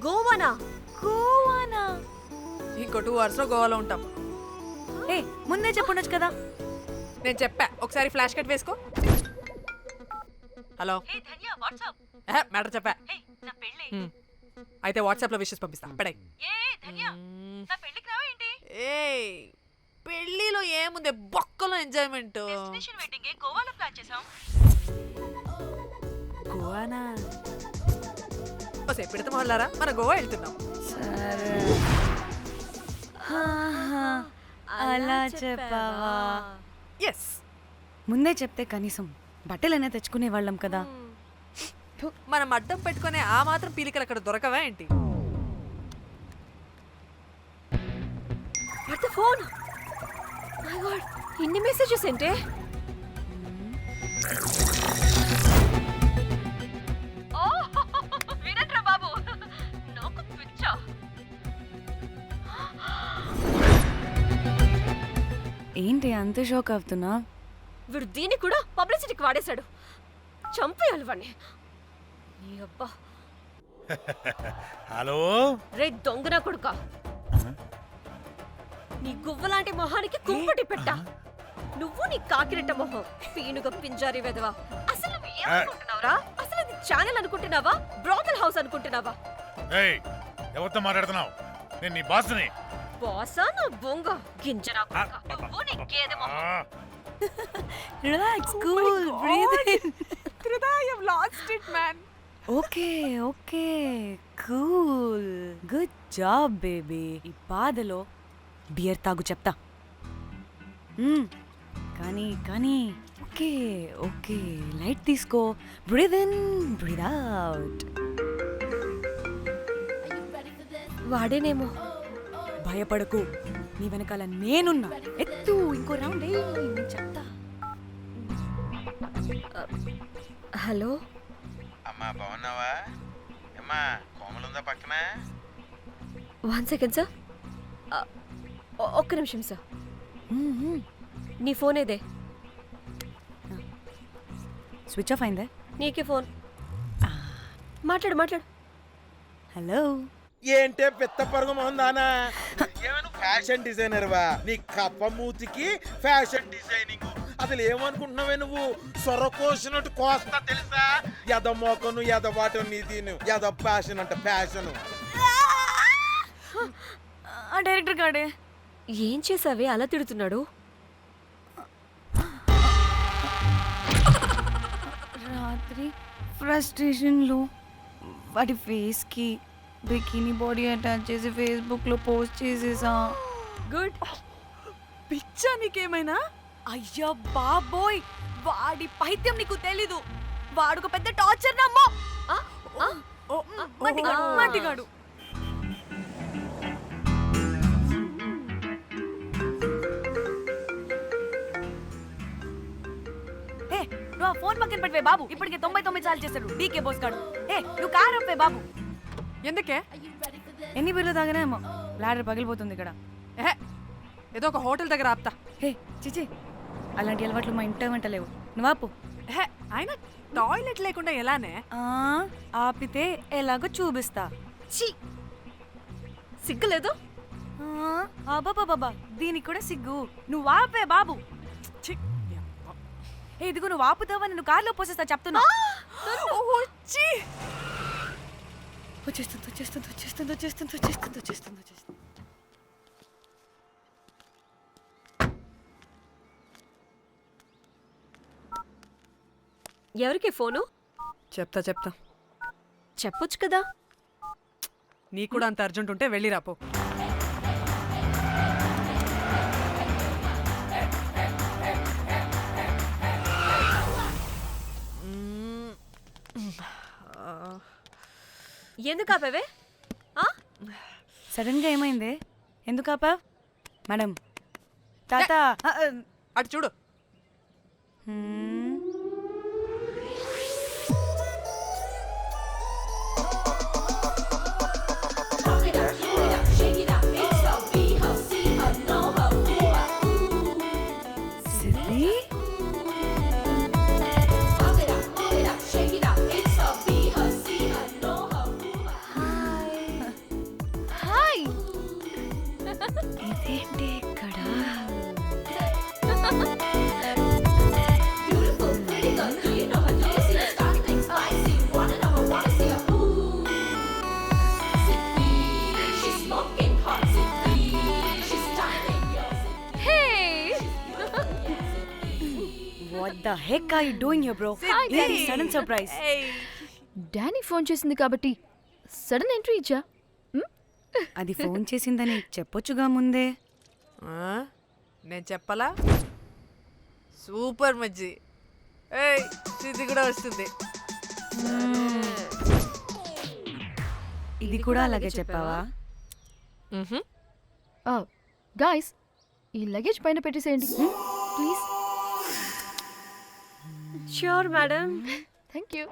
గోవానా? గోవానా? ఇంకో 2 hours లో గోవాలో ఉంటాం. ఏ ముందే చెప్పుండొచ్చు కదా. నేను చెప్పా, ఒకసారి ఫ్లాష్ కట్ వేసుకో. హలో మ్యాటర్ చెప్పా. అయితే వాట్సాప్ లో విషెస్ పంపిస్తా. పడాయి. ఏ పెళ్ళిలో ఏముంది, బొక్కలో ఎంజాయ్మెంట్. గోవానా? పెడతా మొదలారా, మన గోవా వెళ్తున్నాం. సరే అలా చెప్పావా? ఎస్, ముందే చెప్తే కనీసం బట్టలైనా తెచ్చుకునే వాళ్ళం కదా. మనం అడ్డం పెట్టుకునే ఆ మాత్రం పీలికలు అక్కడ దొరకవా ఏంటి? What the phone? My God, ఇన్ని మెసేజెస్ ఏంటే? వీరేంద్ర బాబు, నాకు పిచ్చా. ఏంటి అంత షాక్ అవుతున్నా? వీడు దీన్ని కూడా పబ్లిసిటీకి వాడేశాడు. చంపేయాలి వాడిని. నీ అబ్బా. హలో రే దొంగన కొడుక, నీ గువ్వలాంటి మొహానికి కుంపటి పెట్ట. నువ్వు నీ కాకిరెట్ట మొహం, పీనుగ పింజారి వెదవా. అసలు నువ్వు ఏమనుకుంటున్నావురా? అసలు ఇది ఛానల్ అనుకుంటున్నావా, బ్రోకల్ హౌస్ అనుకుంటున్నావా? ఏయ్, ఎవరితో మాట్లాడుతున్నావు? నేను నీ బాస్ని. బాసా నా బొంగ గింజరా కొడుక. నువ్వు నీ గేదె మొహం. Relax, cool, breathe in. I have lost it, man. Okay okay, cool, good job baby. ఈ బాధలో బియర్ తాగు చెప్తా. కానీ కానీ ఓకే ఓకే, లైట్ తీసుకో. Breathe in, breathe out. వాడేనేమో. భయపడకు, నీ వెనకాల నేనున్నా. ఎత్తు, ఇంకో రౌండ్ నేను చెప్తా. హలో అమ్మా, బాగున్నావా? అమ్మా, కోమలుందా పక్కన? 1 second సార్. ఒక్క నిమిషం సార్. నీ ఫోన్ ఏదే? స్విచ్ ఆఫ్ అయిందే. నీకే ఫోన్. మాట్లాడు మాట్లాడు. హలో. ఏంటే పెద్ద పరుగు మొహందానా? ఏమను ఫ్యాషన్ డిజైనర్ వా? నీ కప్ప మూతికి ఫ్యాషన్ డిజైనింగ్. అసలు ఏమనుకుంటున్నావే నువ్వు? సొర కోసినట్టు కోస్తా తెలుసా? ఎద మోకను, ఎద వాటను, నీ దీను ఎద ఫ్యాషన్ అంట, ఫ్యాషన్. డైరెక్టర్ గాడే ఏం చేసావే అలా తిడుతున్నాడు? రాత్రి ఫ్రస్ట్రేషన్లో వాడి ఫేస్కి బికినీ బాడీ అటాచ్ చేసి ఫేస్బుక్లో పోస్ట్ చేసేసా. గుడ్. పిచ్చా నీకేమైనా? అయ్యా బాబోయ్, వాడి పైత్యం నీకు తెలీదు. వాడుకు పెద్ద టార్చర్ నమ్మో. మట్టిగాడు. నువ్వు ఆ ఫోన్ పక్కన పెట్టవే బాబు. ఇప్పటికే 99 సార్లు చేశాడు డీకే బోస్ గాడు. నువ్వు కారు అప్పే బాబు. ఎందుకే? ఎన్ని బిర్లు తాగినామో లాడర్ పగిలిపోతుంది ఇక్కడ. ఏదో ఒక హోటల్ దగ్గర ఆపుతా. చిచి, అలాంటి అలవాట్లు మా ఇంట వెంట లేవు. నువ్వు ఆపు. ఆయన టాయిలెట్ లేకుండా ఎలానే? ఆపితే ఎలాగో చూపిస్తా. ఛీ, సిగ్గులేదు? బాబా, దీనికి కూడా సిగ్గు. నువ్వు ఆపే బాబు. ఇదిగో నువ్వు ఆపుతావని నువ్వు కార్లో పోసేస్తా చెప్తున్నా. వచ్చేస్తుంది. ఎవరికి ఫోను? చెప్తా. చెప్పొచ్చు కదా. నీ కూడా అంత అర్జెంట్ ఉంటే వెళ్ళి రాపో. ఎందుకు ఆపావే? సడన్ గా ఏమైంది? ఎందుకు ఆపా? మేడం, తాత అటు చూడు. the heck are you doing here, bro? ఏంటి sudden surprise? డానీ ఫోన్ చేసింది కాబట్టి సడన్ ఎంట్రీ ఇచ్చా. అది ఫోన్ చేసిందని చెప్పొచ్చుగా ముందే. నేను చెప్పలా? సూపర్ మజ్జి. ఏయ్ ఇది కూడా వస్తుంది. ఇది కూడా అలాగే చెప్పావా? గాయ్స్ ఈ లగేజ్ పైన పెట్టేసేయండి please. Sure madam. Thank you.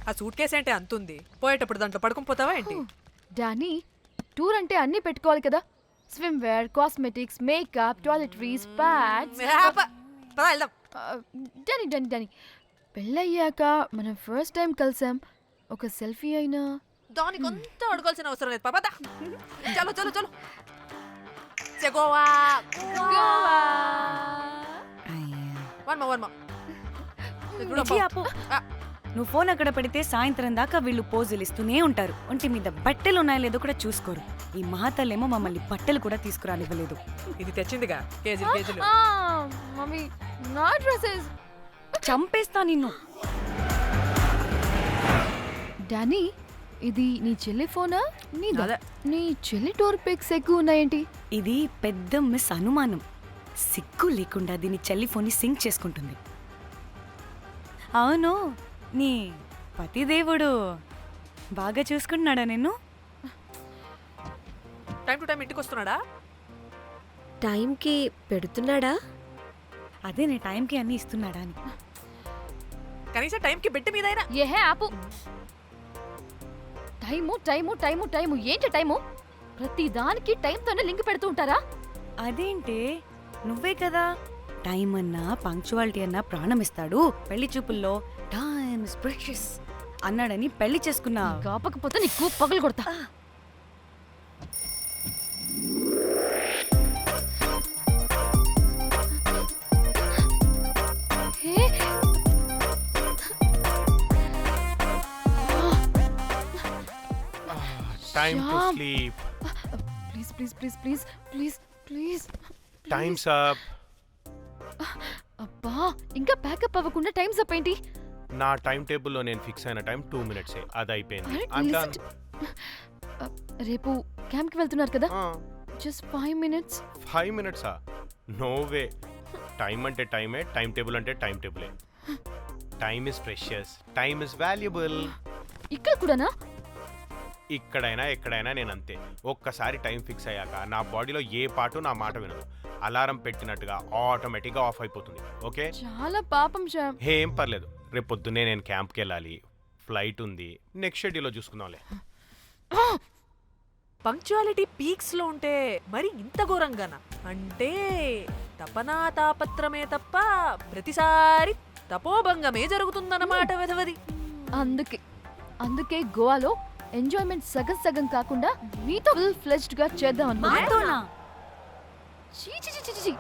ఆ సూట్ కేసు ఏంటి అంతుంది? పోయేటప్పుడు దాంట్లో పడుకొని పోతావా ఏంటి? డానీ టూర్ అంటే అన్నీ పెట్టుకోవాలి కదా. Swim wear, cosmetics, makeup, toiletries, pads. పద వెళ్దాం. డానీ డానీ డానీ పెళ్ళయ్యాక మనం ఫస్ట్ టైం కలిసాం. ఒక సెల్ఫీ అయినా. దానికి అంతా అడగాల్సిన అవసరం లేదు. పాపా చలో చలో చలో. గోవా వర్మ విజి, ఆపు. నువ్వు ఫోన్ అక్కడ పెడితే సాయంత్రం దాకా వీళ్ళు పోజులు ఇస్తూనే ఉంటారు. ఒంటి మీద బట్టలు ఉన్నాయో లేదో కూడా చూసుకోరు. ఈ మహాతల్లేమో మమ్మల్ని బట్టలు కూడా తీసుకురానివ్వలేదు. ఇది తెచ్చిందిగా కేజీలు కేజీలు. మమ్మీ నా డ్రెస్సెస్. చంపేస్తా నిన్ను. డానీ ఇది నీ చెల్లి ఫోనా నీదా? అదే. నీ చెల్లి టూర్ పిక్స్ ఎక్కువ ఉన్నాయేంటి? ఇది పెద్ద మిస్ అనుమానం. సిగ్గు లేకుండా దీని చెల్లి ఫోన్ని సింక్ చేసుకుంటుంది. అవును, నీ పతిదేవుడు బాగా చూసుకుంటున్నాడా నిన్ను? టైం టు టైం ఇంటికి వస్తున్నాడా? టైంకి పెడుతున్నాడా? అదే నీ టైంకి అన్నీ ఇస్తున్నాడా అని. కనీసం టైంకి బెట్టి మీదైనా. ఏహే ఆపు. టైము టైము టైము టైము ఏంటి టైము? ప్రతి దానికి టైంతోనే లింక్ పెడుతూ ఉంటారా? అదేంటే నువ్వే కదా టైం అన్నా పంక్చువాలిటీ అన్నా ప్రాణం ఇస్తాడు, పెళ్లి చూపుల్లో టైమ్ ఇస్ ప్రెషియస్ అన్నాడని పెళ్లి చేసుకున్నా. కాపకపోతే నీకు పగలు కొడతా. Time to Shyam. sleep. Please please please please please please. Time's up. అబ్బా ఇంకా ప్యాకప్ అవ్వకుండా టైమ్స్ అప్ ఏంటి? నా టైం టేబుల్లో నేను ఫిక్స్ అయిన టైం 2 minutes. అది అయిపోయింది. Alright, I'm listen done. రేపు క్యాంప్కి వెళ్తున్నారు కదా? Just 5 minutes. 5 minutes? No way. Time అంటే టైమే, టైం టేబుల్ అంటే టైం టేబులే. Time is precious, time is valuable. ఇక్కడ కూడానా? ఇక్కడైనా ఎక్కడైనా నేను అంతే. ఒక్కసారి టైం ఫిక్స్ అయ్యాక నా బాడీలో ఏ పాటు నా మాట వినదు. అలారం పెట్టినట్టుగా ఆటోమేటిక్గా ఆఫ్ అయిపోతుంది. ఓకే, చాలా పాపం శ్యామ్. ఏం పర్లేదు. రేపు పొద్దున్నే నేను క్యాంప్కి వెళ్ళాలి, ఫ్లైట్ ఉంది. నెక్స్ట్ షెడ్యూల్లో చూసుకుందాంలే. పంక్చువాలిటీ పీక్స్ లో ఉంటే మరి ఇంత ఘోరంగానా? అంటే తపనా తాపత్రమే తప్ప ప్రతిసారి తపోభంగమే జరుగుతుందన్నమాట వెధవది. అందుకే గోవాలో ఎంజాయ్మెంట్ సగం సగం కాకుండా మీతో ఫుల్ ఫ్లెజ్డ్ గా చేద్దాం అనుకున్నా. మాతోనా? చీ చీ చీ చీ,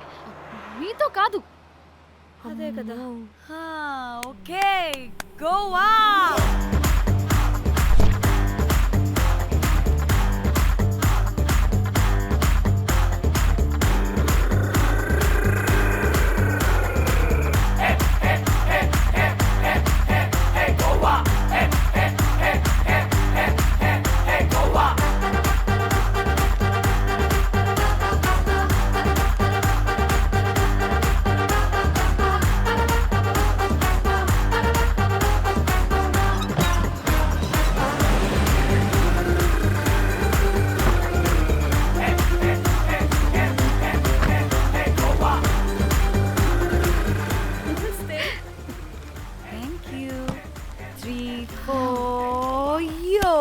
మీతో కాదు. అదే కదా. Okay, Goa. Thank you. 3, 4, yo.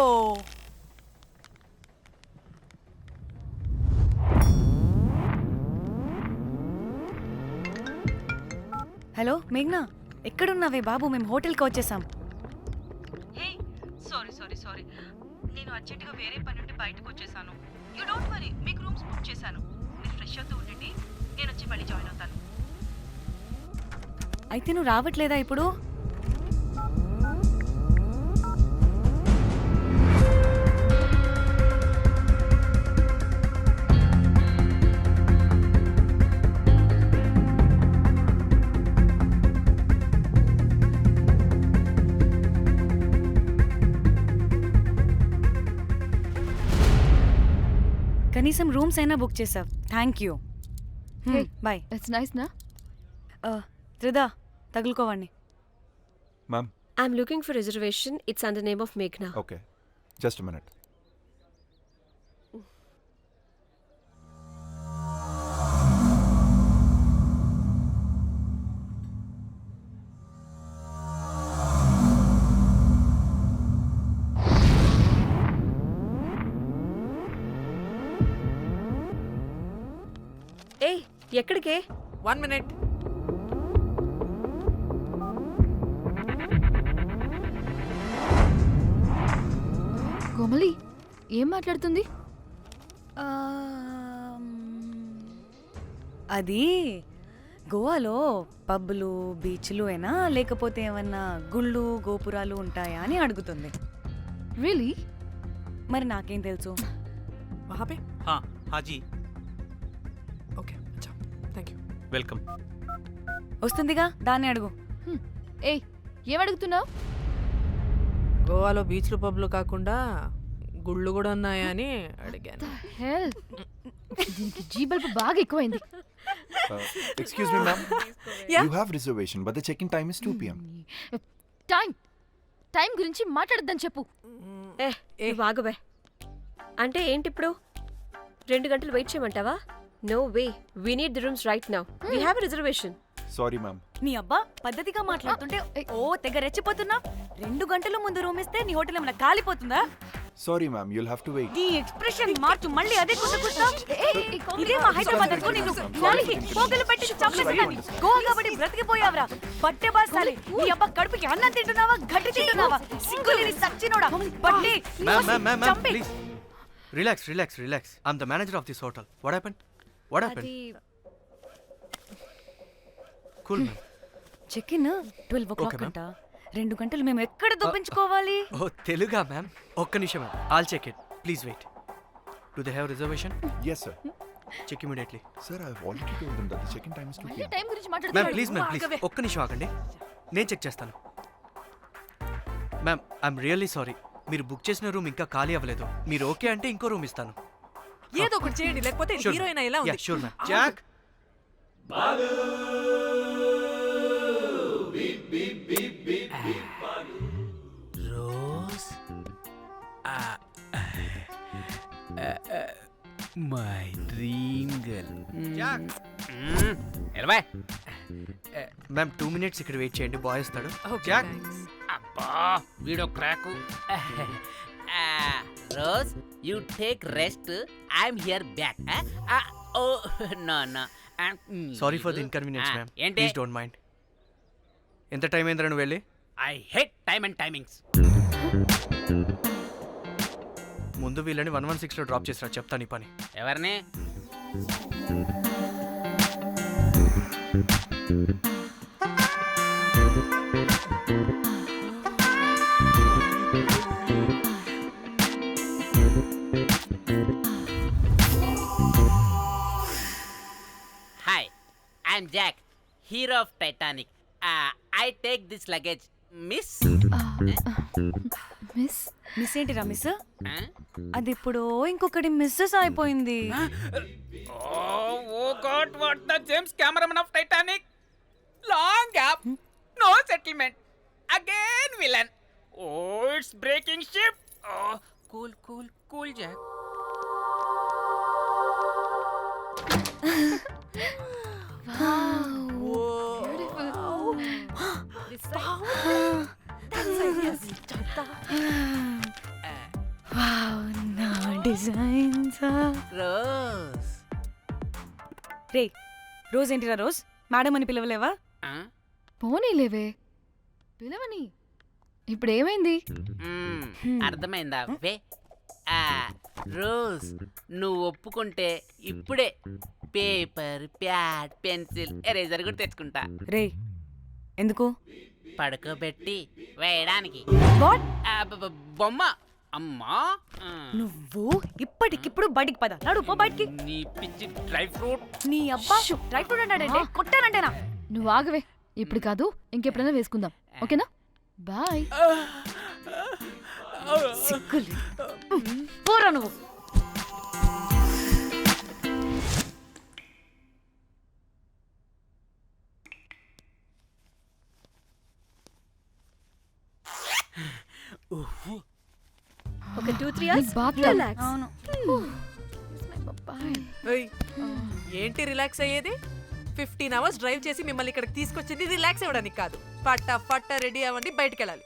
Hello మేఘ్నా, ఎక్కడున్నావే బాబు? మేము హోటల్కి వచ్చేసాం. హే సారీ నేను అర్జెంటుగా వేరే పని నుండి బయటకు వచ్చేసాను. యూ డోంట్ వరీ, మీకు రూమ్స్ బుక్ చేశాను. మీరు ఫ్రెష్ అవుతూ ఉండండి, నేను వచ్చి మళ్ళీ జాయిన్ అవుతాను. అయితే నువ్వు రావట్లేదా ఇప్పుడు? కనీసం రూమ్స్ అయినా బుక్ చేసావు, thank you. Hey. Bye. It's nice నా త్రిదా తగులుకోవండి. Ma'am I'm looking for reservation. It's under name of మేఘ్నా. Okay, just minute. ఏయ్ ఎక్కడికే? 1 minute. కోమలి ఏం మాట్లాడుతుంది? అది గోవాలో పబ్బులు బీచ్లు అయినా లేకపోతే ఏమన్నా గుళ్ళు గోపురాలు ఉంటాయా అని అడుగుతుంది. రియలీ? మరి నాకేం తెలుసు? वहाँ पे? हाँ जी, ఓకే, అచ్చా, థ్యాంక్ యూ. वेलकम. వస్తుందిగా, దాన్ని అడుగు. ఏయ్ ఏం అడుగుతున్నావు? గోవాలో బీచ్లు పబ్లు కాకుండా గుళ్ళు కూడా ఉన్నాయా అని అడిగాను. హెల్ దీనికి జీ బల్బ్ బాగా ఎక్కువైంది. Excuse me ma'am, Yeah. You have reservation but the checking time is 2 PM. Time గురించి మాట్లాడద్దని చెప్పు. నువ్వు ఆగువే. అంటే ఏంటి ఇప్పుడు 2 గంటలు వెయిట్ చేయమంటావా? No way, we need the rooms right now. We have a reservation. Sorry ma'am. నీ అబ్బా పద్ధతిగా మాట్లాడుతుంటే ఓ తెగ రెచ్చిపోతున్నా. 2 గంటల ముందు రూమ్ ఇస్తే నీ హోటల్ ఏమైనా కాలిపోతుందా? Sorry ma'am, you'll have to wait. నీ ఎక్స్ప్రెషన్ మార్చు, మళ్ళీ అదే కుసకుస్తా. ఇదే మా హైదరాబాద్ అనుకో, నిన్ను నాలికి పోగలు పెట్టి చంపేస్తాను. గోవా కాబట్టి బ్రతికిపోయావరా బట్టే బాసాలి. నీ అబ్బా కడుపుకి అన్నం తింటున్నావా, గడ్డి తింటున్నావా? సింగులేని సచ్చినోడా బట్టే. Ma'am, చంపే. please. Relax. I'm the manager of this hotel. What happened? అది Cool, ma'am. Check in 12 o'clock Okay, ma'am. అంట. 2 గంటలు మేము ఎక్కడ దొప్పించుకోవాలి? Oh, Teluga, ma'am. ఒక్క నిమిషం, ma'am. I'll check it. Please wait. Do they have reservation? Yes sir. Check immediately. Sir, I have already told them that the check-in time is 2 PM. Time గురించి Ma'am, మాట్లాడుతున్నాడు. please. ఒక్క నిమిషం ఆగండి. నేను check చేస్తాను. Ma'am, I'm really sorry. మీరు book చేసిన room ఇంకా ఖాళీ అవ్వలేదు. మీరు ఓకే అంటే ఇంకో రూమ్ ఇస్తాను. ఏదో ఒకటి చేయండి, లేకపోతే హీరోయిన్ ఎలా ఉంది? Sure ma'am. Jack, Rose my dream girl. Jack. ఎలవా మ్యామ్ 2 minutes ఇక్కడ వెయిట్ చేయండి, బాయ్ వస్తాడు. Okay, Jack. thanks. అబ్బా వీడో crack. Rose you take rest, I'm here back. Oh no sorry for the inconvenience ma'am. ఏంటి? Please don't mind. ఎంత time అయిందిరా నువ్వు వెళ్ళి? I hate time and timings. ముందు వీళ్ళని 116లో డ్రాప్ చేసినా, చెప్తాను ఈ పని. ఎవరిని? Hi, I'm Jack, hero of Titanic. I take this luggage miss. Miss ఏంటిరా మిస్? అది ఇప్పుడు ఇంకొకటి మిస్సెస్ అయిపోయింది. Oh God, what the James cameraman of Titanic. Long gap, no settlement, again villain. Oh it's breaking ship. Cool Jack. Rose. రే Rose ఏంటిరా Rose? Madam అని పిలవలేవా? పోనీలేవే పిలవని. ఇప్పుడు ఏమైంది? అర్థమైందా? వే రోజ్, నువ్వు ఒప్పుకుంటే ఇప్పుడే పేపర్, ప్యాడ్, పెన్సిల్, ఎరేజర్ కూడా తెచ్చుకుంటా. రే ఎందుకు? పడుకోబెట్టి వేయడానికి. వాట్? బొమ్మ. అమ్మా, నువ్వు ఇప్పటికిప్పుడు బయటికి పద. నడు పో బయటికి. నీ పిచ్చి డ్రై ఫ్రూట్. నీ అబ్బా డ్రై ఫ్రూట్ అన్నాడంటే కొట్టానంటేనా? నువ్వు ఆగవే, ఇప్పుడు కాదు ఇంకెప్పుడైనా వేసుకుందాం, ఓకేనా? బాయ్. సిగ్గులు పోరా నువ్వు. ఒక 2-3 అవర్స్ bath రిలాక్స్. అవును. ఏయ్, ఏంటి రిలాక్స్ అయ్యేది? 15 అవర్స్ డ్రైవ్ చేసి మిమ్మల్ని ఇక్కడికి తీసుకొచ్చింది రిలాక్స్ అవ్వడానికి కాదు. పట్ట రెడీ అవ్వండి, బయటికి వెళ్ళాలి.